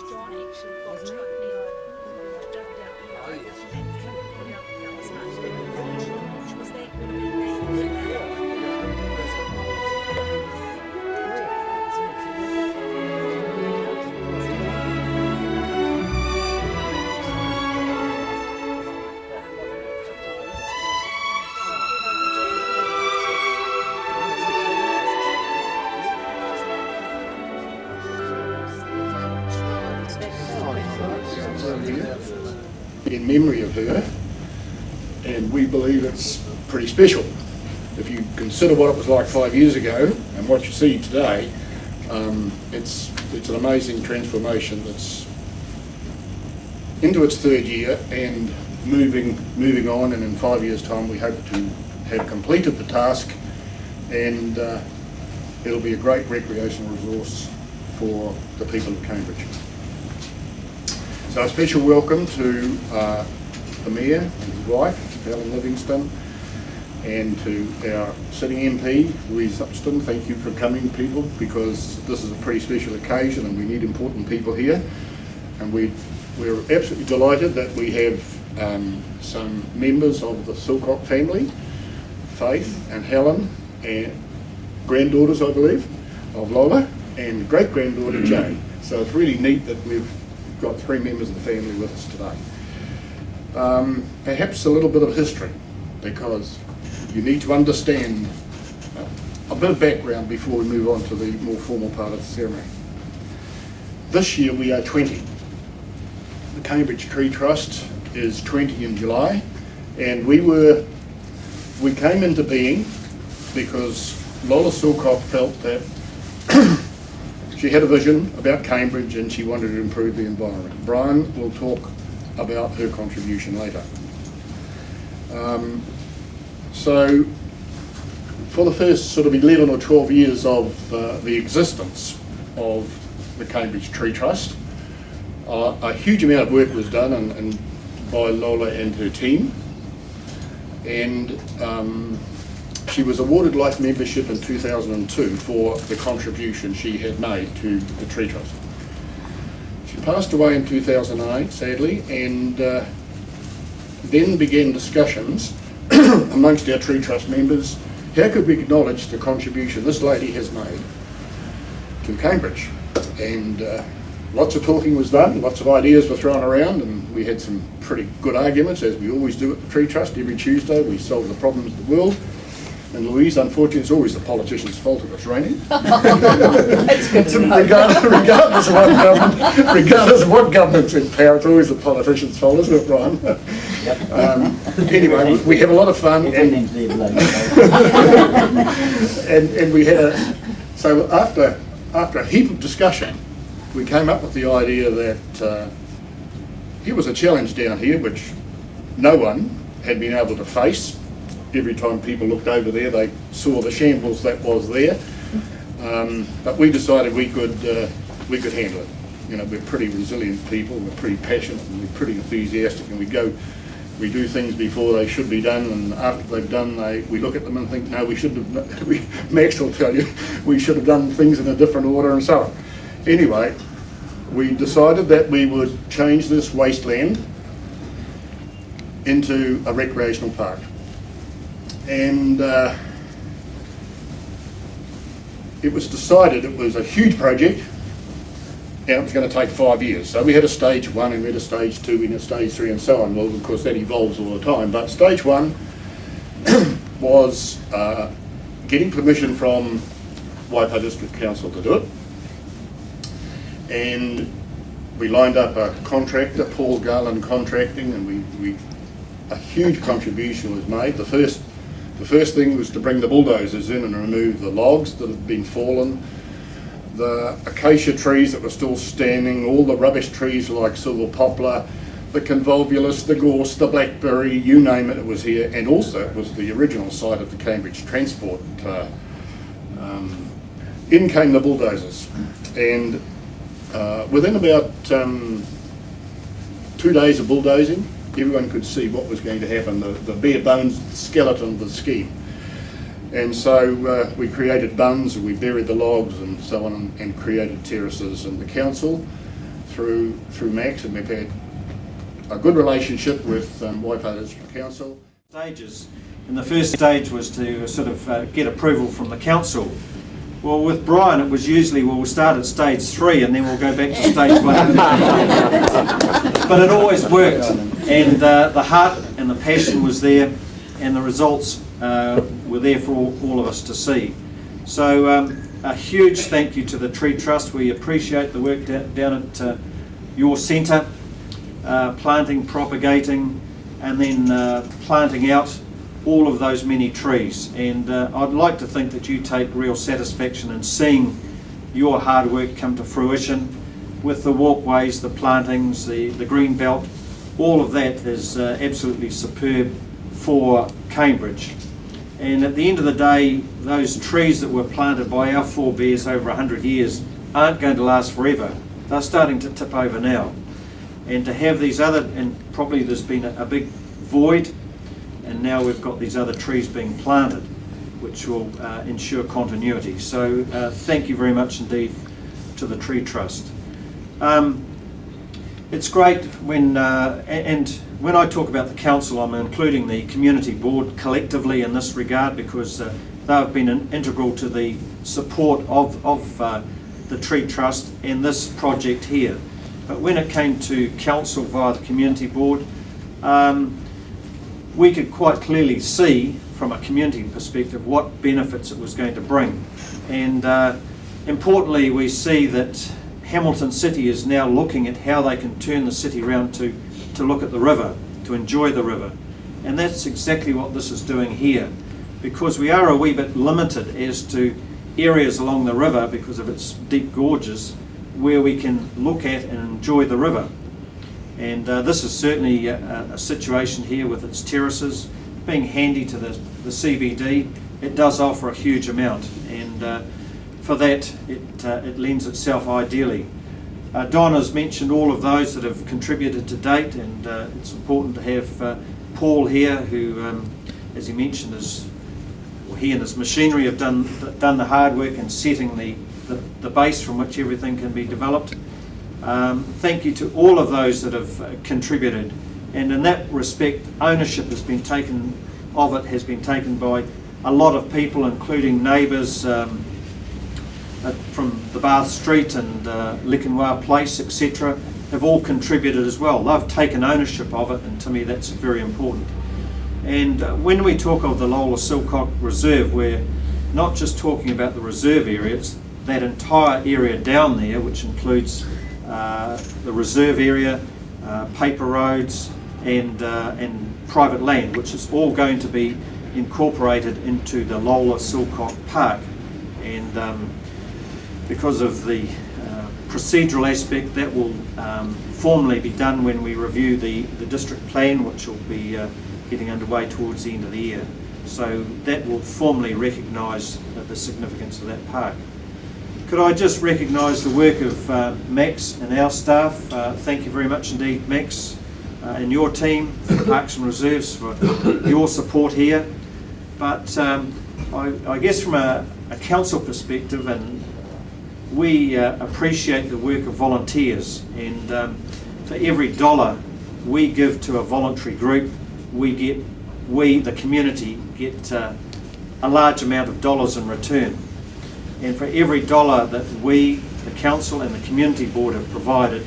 John actually got to it. Dug it out. Was that would have been in memory of her, and we believe it's pretty special. If you consider what it was like 5 years ago and what you see today, it's an amazing transformation that's into its third year and moving on, and in 5 years' time we hope to have completed the task, and it'll be a great recreational resource for the people of Cambridge. So a special welcome to the Mayor and his wife, Helen Livingston, and to our sitting MP, Louise Upston. Thank you for coming, people, because this is a pretty special occasion and we need important people here. And we're absolutely delighted that we have some members of the Silcock family, Faith and Helen, and granddaughters, I believe, of Lola, and great-granddaughter Jane. So it's really neat that we've got three members of the family with us today. Perhaps a little bit of history, because you need to understand a bit of background before we move on to the more formal part of the ceremony. This year we are 20. The Cambridge Tree Trust is 20 in July, and we came into being because Lola Silcock felt that she had a vision about Cambridge and she wanted to improve the environment. Brian will talk about her contribution later. So for the first sort of 11 or 12 years of the existence of the Cambridge Tree Trust, a huge amount of work was done and by Lola and her team, and she was awarded life membership in 2002 for the contribution she had made to the Tree Trust. She passed away in 2008, sadly, and then began discussions amongst our Tree Trust members. How could we acknowledge the contribution this lady has made to Cambridge? And lots of talking was done, lots of ideas were thrown around, and we had some pretty good arguments, as we always do at the Tree Trust. Every Tuesday we solve the problems of the world. And Louise, unfortunately, it's always the politicians' fault if it's raining. That's good to know. Regardless of what government's in power, it's always the politicians' fault, isn't it, Brian? Anyway, we have a lot of fun. And we had so after a heap of discussion, we came up with the idea that here was a challenge down here which no one had been able to face. Every time people looked over there, they saw the shambles that was there. But we decided we could handle it. You know, we're pretty resilient people. We're pretty passionate and we're pretty enthusiastic, and we do things before they should be done, and after they've done, we look at them and think, no, we shouldn't have. Max will tell you, we should have done things in a different order and so on. Anyway, we decided that we would change this wasteland into a recreational park. And it was decided it was a huge project and it was going to take 5 years. So we had a stage 1 and we had a stage 2 and a stage 3 and so on. Well, of course that evolves all the time, but stage 1 was getting permission from Waipa District Council to do it. And we lined up a contractor, Paul Garland Contracting, and a huge contribution was made. The first thing was to bring the bulldozers in and remove the logs that had been fallen, the acacia trees that were still standing, all the rubbish trees like silver poplar, the convolvulus, the gorse, the blackberry, you name it, it was here. And also it was the original site of the Cambridge Transport. In came the bulldozers, and within about 2 days of bulldozing, everyone could see what was going to happen, the bare bones skeleton of the scheme. And so we created bunds, we buried the logs and so on, and created terraces. And the council, through Max, and we've had a good relationship with Waipara District Council. Stages, and the first stage was to sort of get approval from the council. Well, with Brian, it was usually, well, we'll start at stage 3 and then we'll go back to stage 1. But it always worked, and the heart and the passion was there, and the results were there for all of us to see. So a huge thank you to the Tree Trust. We appreciate the work down at your centre, planting, propagating, and then planting out all of those many trees. And I'd like to think that you take real satisfaction in seeing your hard work come to fruition with the walkways, the plantings, the green belt. All of that is absolutely superb for Cambridge. And at the end of the day, those trees that were planted by our forebears over 100 years aren't going to last forever. They're starting to tip over now. And to have these other, and probably there's been a big void, and now we've got these other trees being planted, which will ensure continuity. So thank you very much indeed to the Tree Trust. It's great when, and when I talk about the council, I'm including the community board collectively in this regard, because they've been integral to the support of the Tree Trust and this project here. But when it came to council via the community board, we could quite clearly see from a community perspective what benefits it was going to bring. And importantly, we see that Hamilton City is now looking at how they can turn the city around to look at the river, to enjoy the river. And that's exactly what this is doing here, because we are a wee bit limited as to areas along the river because of its deep gorges where we can look at and enjoy the river. And this is certainly a situation here with its terraces being handy to the CBD. It does offer a huge amount, and for that it lends itself ideally. Don has mentioned all of those that have contributed to date, and it's important to have Paul here, who, as he mentioned, he and his machinery have done the hard work in setting the base from which everything can be developed. Thank you to all of those that have contributed, and in that respect, ownership has been taken by a lot of people, including neighbours from the Bath Street and Leconwar Place, etc., have all contributed as well. They've taken ownership of it, and to me that's very important. And when we talk of the Lola Silcock Reserve, we're not just talking about the reserve area, it's that entire area down there, which includes the reserve area, paper roads, and private land, which is all going to be incorporated into the Lola Silcock Park. And because of the procedural aspect, that will formally be done when we review the district plan, which will be getting underway towards the end of the year. So that will formally recognise the significance of that park. Could I just recognise the work of Max and our staff? Thank you very much indeed, Max, and your team, Parks and Reserves, for your support here. But I guess from a council perspective, and we appreciate the work of volunteers, and for every dollar we give to a voluntary group, we, the community, get a large amount of dollars in return. And for every dollar that we, the council and the community board have provided,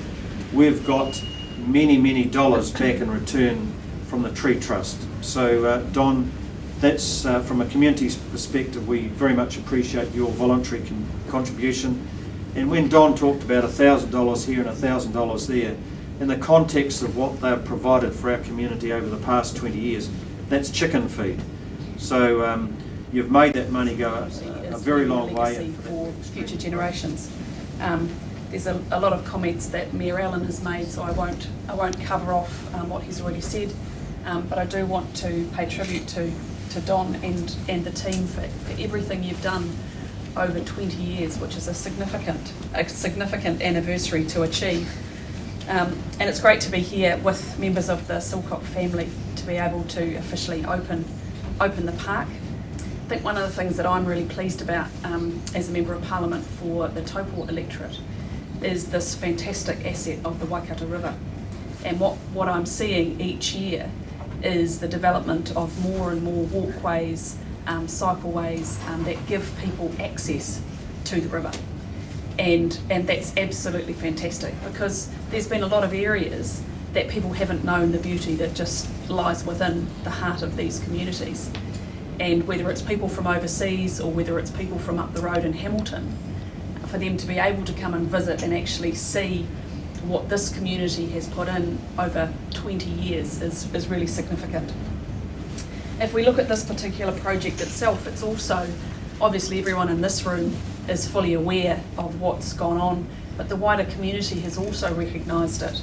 we've got many, many dollars back in return from the Tree Trust. So Don, that's from a community perspective, we very much appreciate your voluntary contribution. And when Don talked about $1,000 here and $1,000 there, in the context of what they've provided for our community over the past 20 years, that's chicken feed. So you've made that money go a very long way for future generations. There's a lot of comments that Mayor Allen has made, so I won't cover off what he's already said, but I do want to pay tribute to Don and the team for everything you've done over 20 years, which is a significant anniversary to achieve. And it's great to be here with members of the Silcock family to be able to officially open the park. I think one of the things that I'm really pleased about as a Member of Parliament for the Taupō electorate is this fantastic asset of the Waikato River. And what I'm seeing each year is the development of more and more walkways, cycleways that give people access to the river. And that's absolutely fantastic, because there's been a lot of areas that people haven't known the beauty that just lies within the heart of these communities. And whether it's people from overseas or whether it's people from up the road in Hamilton, for them to be able to come and visit and actually see what this community has put in over 20 years is really significant. If we look at this particular project itself, it's also, obviously everyone in this room is fully aware of what's gone on, but the wider community has also recognised it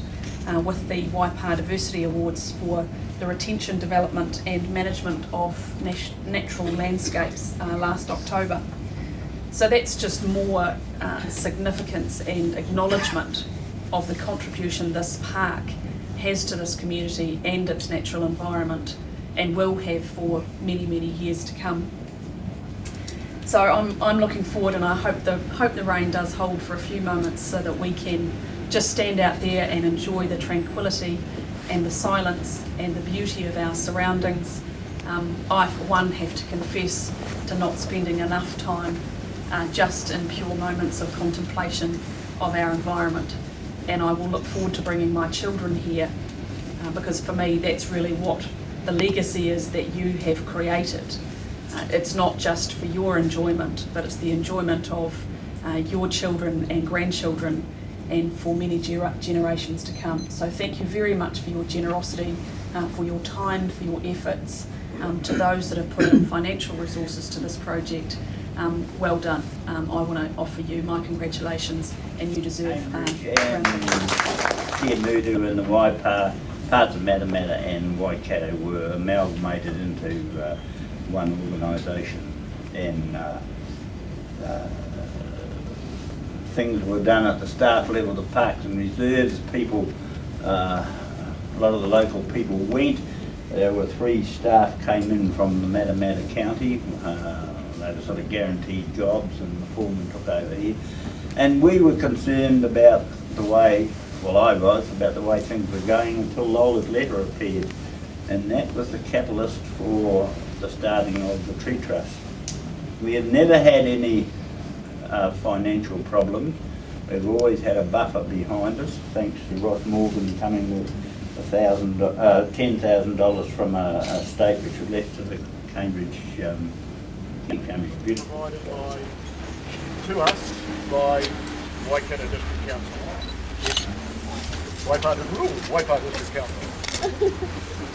with the Waipa Diversity Awards for the retention, development and management of natural landscapes last October. So that's just more significance and acknowledgement of the contribution this park has to this community and its natural environment, and will have for many, many years to come. So I'm looking forward, and I hope the rain does hold for a few moments so that we can just stand out there and enjoy the tranquility and the silence and the beauty of our surroundings. I, for one, have to confess to not spending enough time just in pure moments of contemplation of our environment. And I will look forward to bringing my children here, because for me that's really what the legacy is that you have created. It's not just for your enjoyment, but it's the enjoyment of your children and grandchildren, and for many generations to come. So thank you very much for your generosity, for your time, for your efforts, to those that have put in financial resources to this project. Well done. I want to offer you my congratulations, and you deserve Kia Mudu and the Waipa, parts of Matamata and Waikato were amalgamated into one organisation, and things were done at the staff level. The parks and reserves people, a lot of the local people went. There were 3 staff came in from the Matamata County. They were sort of guaranteed jobs, and the foreman took over here. And we were concerned about the way, well I was, about the way things were going until Lola's letter appeared. And that was the catalyst for the starting of the Tree Trust. We have never had any financial problems. We've always had a buffer behind us, thanks to Ross Morgan coming with $10,000 from a estate which was left to the Cambridge Beautiful. Provided to us by Waikato District Council. Waipa District Council.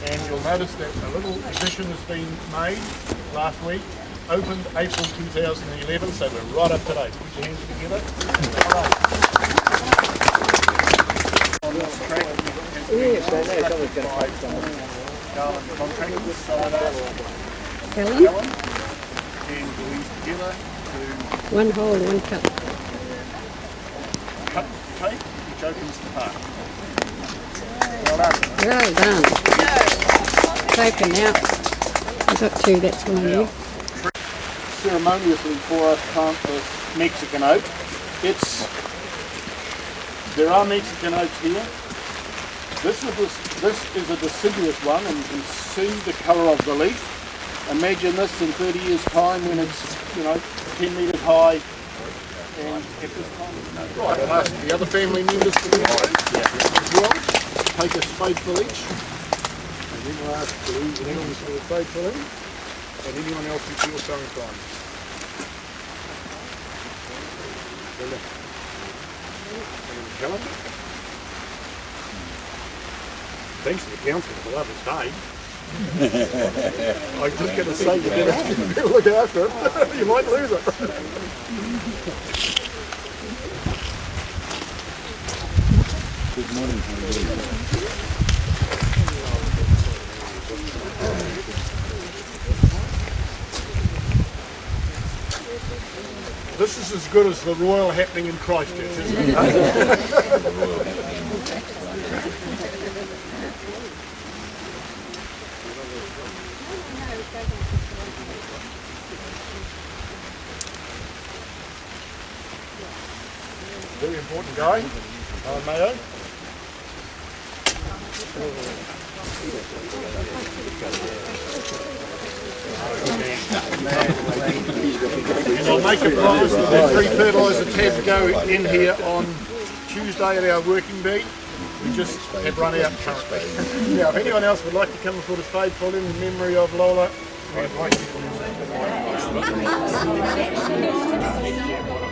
And you'll notice that a little addition has been made last week. Opened April 2011, so we're right up to date. Put your hands together. Helen? And Louise together to One hole, one cup. cut the tape which opens the park. Well done. Well done. Taken out. I've got 2, that's one of you. Ceremoniously for us plant this Mexican oak. There are Mexican oaks here. This is a deciduous one, and you can see the colour of the leaf. Imagine this in 30 years' time when it's 10 metres high. And at this time, right, I'll ask the other family members to do as well. Take a spadeful each, and then we'll ask Louise and Helen for a spadeful in, and anyone else who feels so inclined. And Helen. Thanks to the council for the lovely day. I was just going to say you better look after it. You might lose it. Good morning. This is as good as the royal happening in Christchurch, isn't it? Very important guy, Mayo. And I'll make a promise that that free fertiliser tab go in here on Tuesday at our working beat. We just have run out currently. Now, if anyone else would like to come and put a spade full in memory of Lola, we invite you.